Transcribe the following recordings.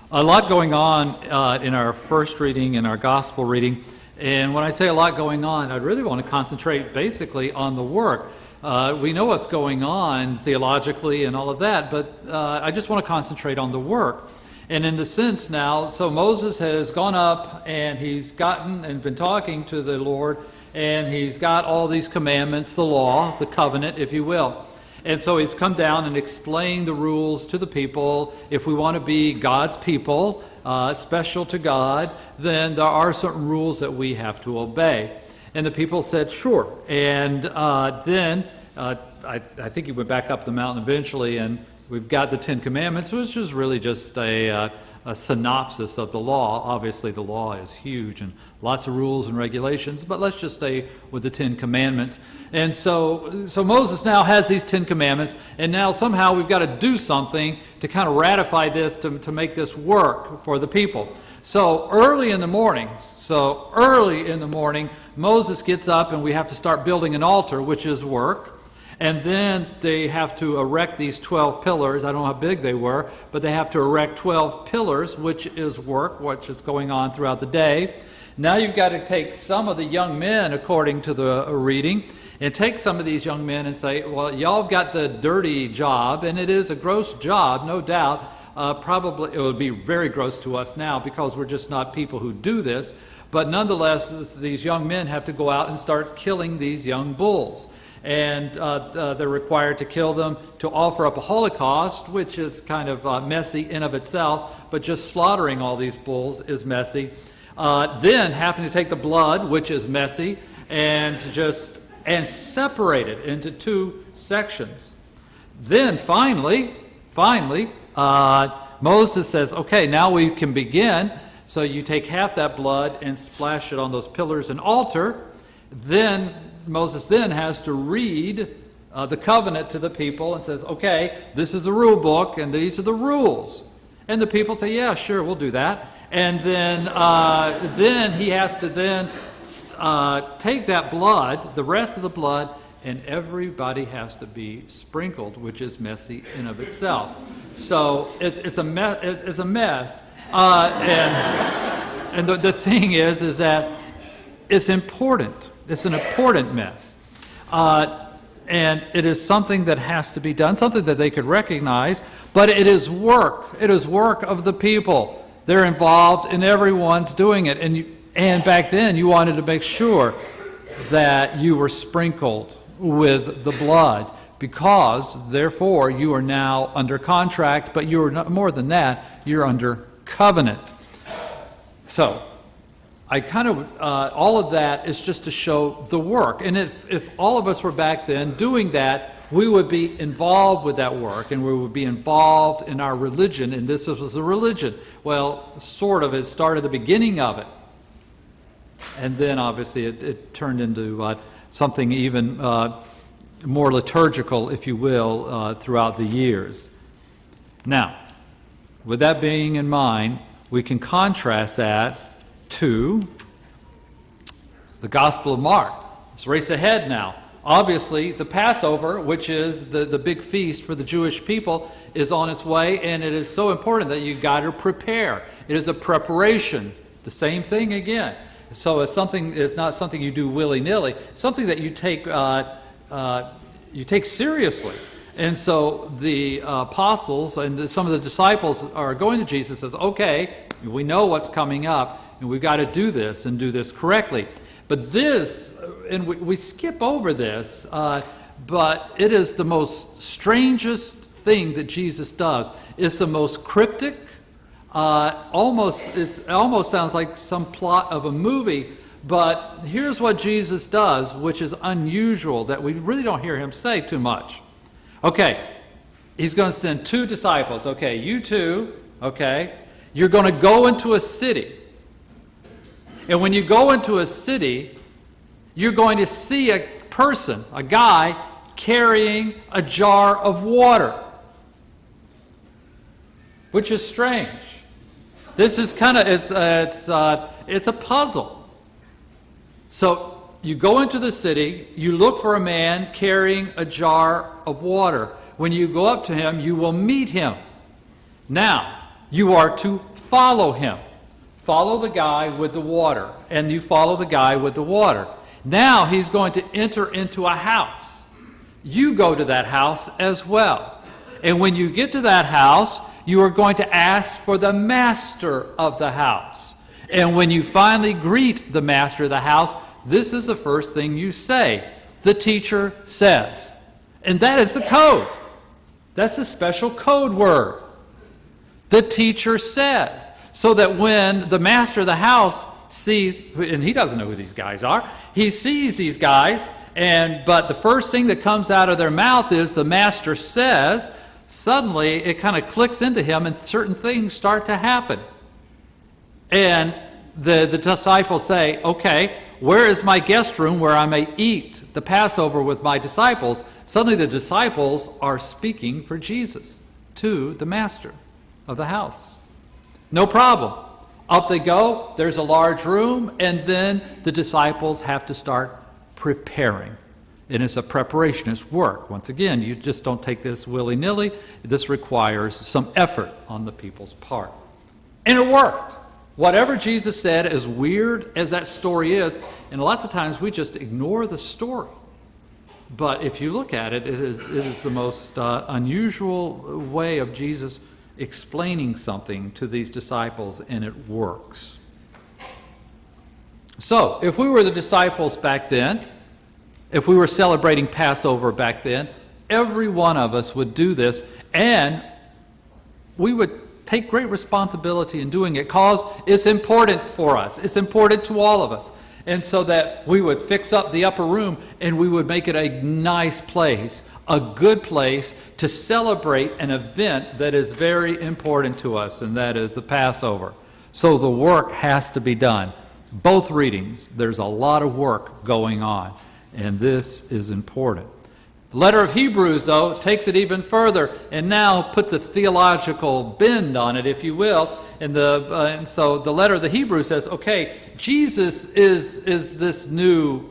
A lot going on in our first reading, in our gospel reading. And when I say a lot going on, I really want to concentrate basically on the work. We know what's going on theologically and all of that, but I just want to concentrate on the work. And in the sense now, so Moses has gone up and he's gotten and been talking to the Lord, and he's got all these commandments, the law, the covenant, if you will. And so he's come down and explained the rules to the people. If we want to be God's people, special to God, then there are certain rules that we have to obey. And the people said, sure. And then I think he went back up the mountain eventually, and we've got the Ten Commandments, which is really just a synopsis of the law. Obviously, the law is huge and lots of rules and regulations, but let's just stay with the Ten Commandments. And so Moses now has these Ten Commandments, and now somehow we've got to do something to kind of ratify this, to make this work for the people. So early in the morning, Moses gets up, and we have to start building an altar, which is work. And then they have to erect these 12 pillars. I don't know how big they were, but they have to erect 12 pillars, which is work, which is going on throughout the day. Now you've got to take some of the young men, according to the reading, and take some of these young men and say, well, y'all have got the dirty job, and it is a gross job, no doubt. Probably it would be very gross to us now because we're just not people who do this. But nonetheless, these young men have to go out and start killing these young bulls. And they're required to kill them, to offer up a holocaust, which is kind of messy in of itself, but just slaughtering all these bulls is messy. Then having to take the blood, which is messy, and separate it into two sections. Then finally, Moses says, okay, now we can begin. So you take half that blood and splash it on those pillars and altar. Then Moses then has to read the covenant to the people and says, okay, this is the rule book and these are the rules. And the people say, yeah, sure, we'll do that. And then he has to then take that blood, the rest of the blood, and everybody has to be sprinkled, which is messy in of itself. So it's a mess. And the thing is that it's important. It's an important mess. And it is something that has to be done, something that they could recognize, but it is work. It is work of the people. They're involved and everyone's doing it. And back then you wanted to make sure that you were sprinkled with the blood because, therefore, you are now under contract, but you are more than that, you're under covenant. So, I kind of, all of that is just to show the work. And if all of us were back then doing that, we would be involved with that work, and we would be involved in our religion, and this was a religion. Well, sort of, it started the beginning of it. And then, obviously, it turned into something even more liturgical, if you will, throughout the years. Now, with that being in mind, we can contrast that to the Gospel of Mark. Let's race ahead now. Obviously, the Passover, which is the big feast for the Jewish people, is on its way, and it is so important that you've got to prepare. It is a preparation. The same thing again. So it's not something you do willy-nilly. Something that you take seriously. And so the apostles and some of the disciples are going to Jesus and says, okay, we know what's coming up, and we've got to do this and do this correctly. But this, and we skip over this, but it is the most strangest thing that Jesus does. It's the most cryptic, it almost sounds like some plot of a movie, but here's what Jesus does, which is unusual, that we really don't hear him say too much. Okay, he's going to send two disciples. Okay, you two, okay, you're going to go into a city. And when you go into a city, you're going to see a person, a guy, carrying a jar of water, which is strange. This is kind of, it's a puzzle. So you go into the city, you look for a man carrying a jar of water. When you go up to him, you will meet him. Now, you are to follow him. Follow the guy with the water, and you follow the guy with the water. Now he's going to enter into a house. You go to that house as well. And when you get to that house, you are going to ask for the master of the house. And when you finally greet the master of the house, this is the first thing you say. The teacher says. And that is the code. That's a special code word. The teacher says. So that when the master of the house sees, and he doesn't know who these guys are, he sees these guys, but the first thing that comes out of their mouth is the master says, suddenly it kind of clicks into him and certain things start to happen. And the disciples say, okay, where is my guest room where I may eat the Passover with my disciples? Suddenly the disciples are speaking for Jesus to the master of the house. No problem. Up they go, there's a large room, and then the disciples have to start preparing. And it's a preparation, it's work. Once again, you just don't take this willy-nilly. This requires some effort on the people's part. And it worked. Whatever Jesus said, as weird as that story is, and lots of times we just ignore the story. But if you look at it, it is the most unusual way of Jesus explaining something to these disciples, and it works. So, if we were the disciples back then, if we were celebrating Passover back then, every one of us would do this, and we would take great responsibility in doing it because it's important for us. It's important to all of us. And so that we would fix up the upper room and we would make it a nice place, a good place to celebrate an event that is very important to us, and that is the Passover. So the work has to be done. Both readings, there's a lot of work going on, and this is important. The letter of Hebrews, though, takes it even further and now puts a theological bend on it, if you will. And so the letter of the Hebrews says, okay, Jesus is this new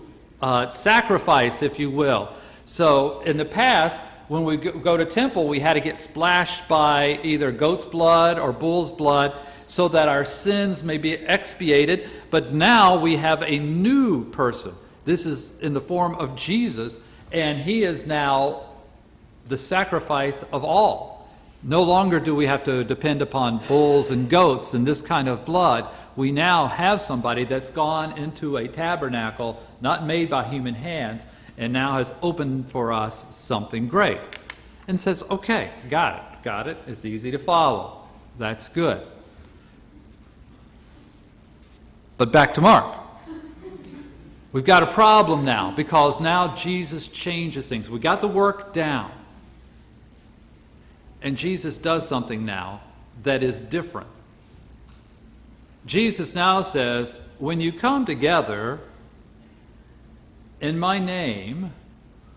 sacrifice, if you will. So in the past, when we go to temple, we had to get splashed by either goat's blood or bull's blood so that our sins may be expiated. But now we have a new person. This is in the form of Jesus, and he is now the sacrifice of all. No longer do we have to depend upon bulls and goats and this kind of blood. We now have somebody that's gone into a tabernacle, not made by human hands, and now has opened for us something great. And says, okay, got it. It's easy to follow. That's good. But back to Mark. We've got a problem now, because now Jesus changes things. We got the work down. And Jesus does something now that is different. Jesus now says, when you come together in my name,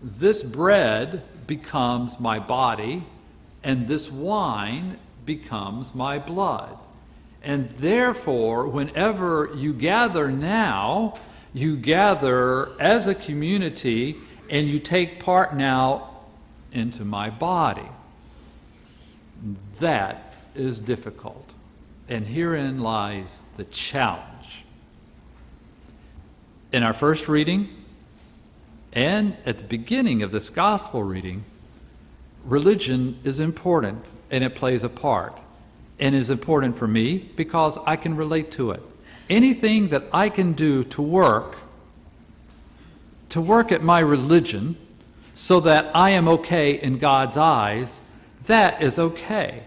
this bread becomes my body, and this wine becomes my blood. And therefore, whenever you gather now, you gather as a community, and you take part now into my body. That is difficult. And herein lies the challenge. In our first reading, and at the beginning of this gospel reading, religion is important, and it plays a part. And is important for me because I can relate to it. Anything that I can do to work at my religion so that I am okay in God's eyes, that is okay.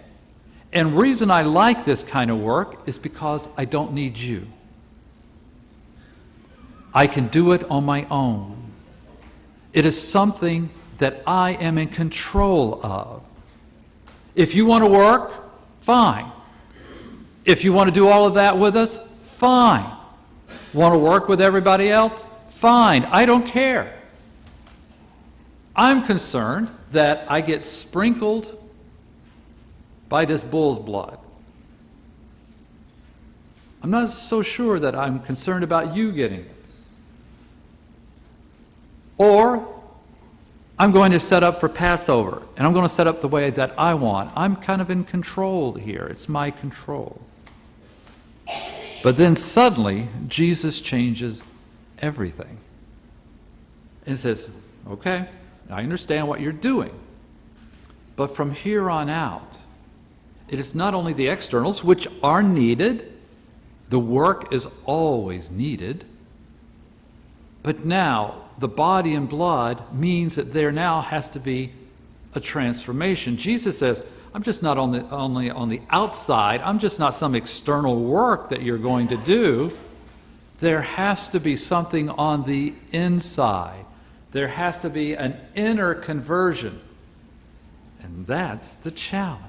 And reason I like this kind of work is because I don't need you. I can do it on my own. It is something that I am in control of. If you want to work, fine. If you want to do all of that with us, fine. Want to work with everybody else? Fine. I don't care. I'm concerned that I get sprinkled by this bull's blood. I'm not so sure that I'm concerned about you getting it. Or I'm going to set up for Passover, and I'm going to set up the way that I want. I'm kind of in control here. It's my control. But then suddenly, Jesus changes everything. And says, okay, I understand what you're doing. But from here on out, it is not only the externals, which are needed. The work is always needed. But now, the body and blood means that there now has to be a transformation. Jesus says, I'm just not only on the outside, I'm just not some external work that you're going to do. There has to be something on the inside. There has to be an inner conversion. And that's the challenge.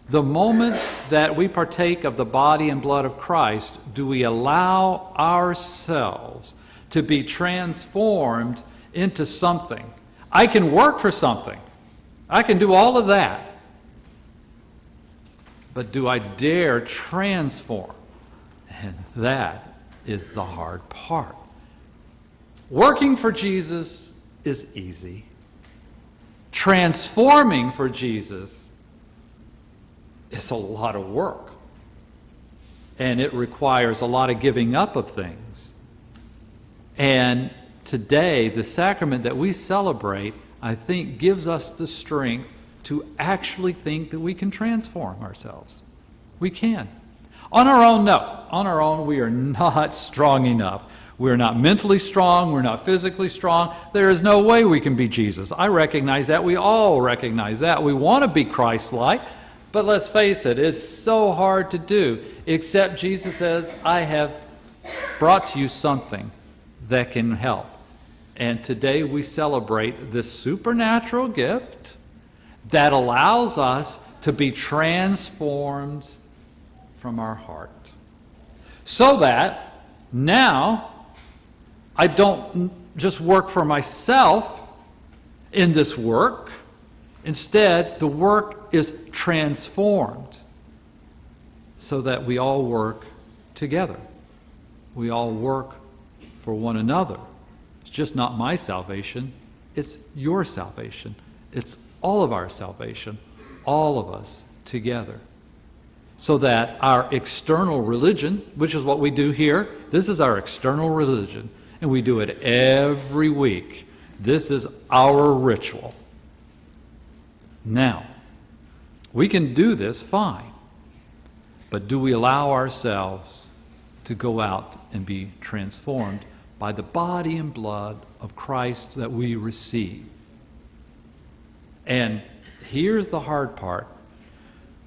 The moment that we partake of the body and blood of Christ, do we allow ourselves to be transformed into something? I can work for something. I can do all of that. But do I dare transform? And that is the hard part. Working for Jesus is easy. Transforming for Jesus is a lot of work. And it requires a lot of giving up of things. And today, the sacrament that we celebrate, I think, gives us the strength to actually think that we can transform ourselves. We can. On our own, no. On our own, we are not strong enough. We're not mentally strong. We're not physically strong. There is no way we can be Jesus. I recognize that. We all recognize that. We want to be Christ-like, but let's face it, it's so hard to do, except Jesus says, I have brought to you something that can help. And today we celebrate this supernatural gift that allows us to be transformed from our heart. So that now I don't just work for myself in this work. Instead, the work is transformed so that we all work together. We all work for one another. It's just not my salvation, it's your salvation. It's all of our salvation, all of us together. So that our external religion, which is what we do here, this is our external religion, and we do it every week. This is our ritual. Now, we can do this fine, but do we allow ourselves to go out and be transformed by the body and blood of Christ that we receive? And here's the hard part.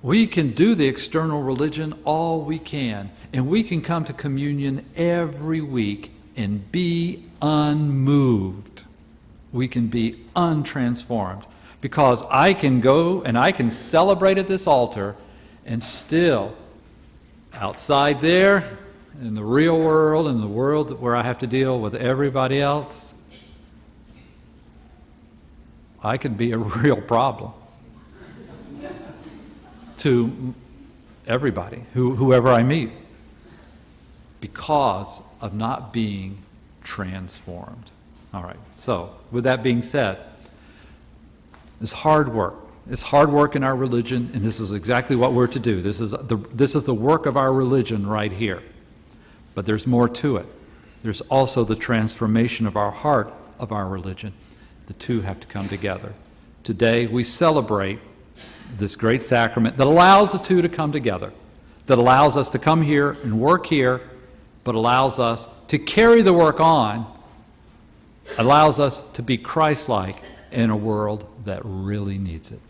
We can do the external religion all we can, and we can come to communion every week and be unmoved. We can be untransformed, because I can go and I can celebrate at this altar, and still outside there in the real world, in the world where I have to deal with everybody else, I can be a real problem to everybody, whoever I meet, because of not being transformed. All right, so with that being said, it's hard work. It's hard work in our religion, and this is exactly what we're to do. This is the work of our religion right here. But there's more to it. There's also the transformation of our heart of our religion. The two have to come together. Today we celebrate this great sacrament that allows the two to come together, that allows us to come here and work here, but allows us to carry the work on, allows us to be Christ-like in a world that really needs it.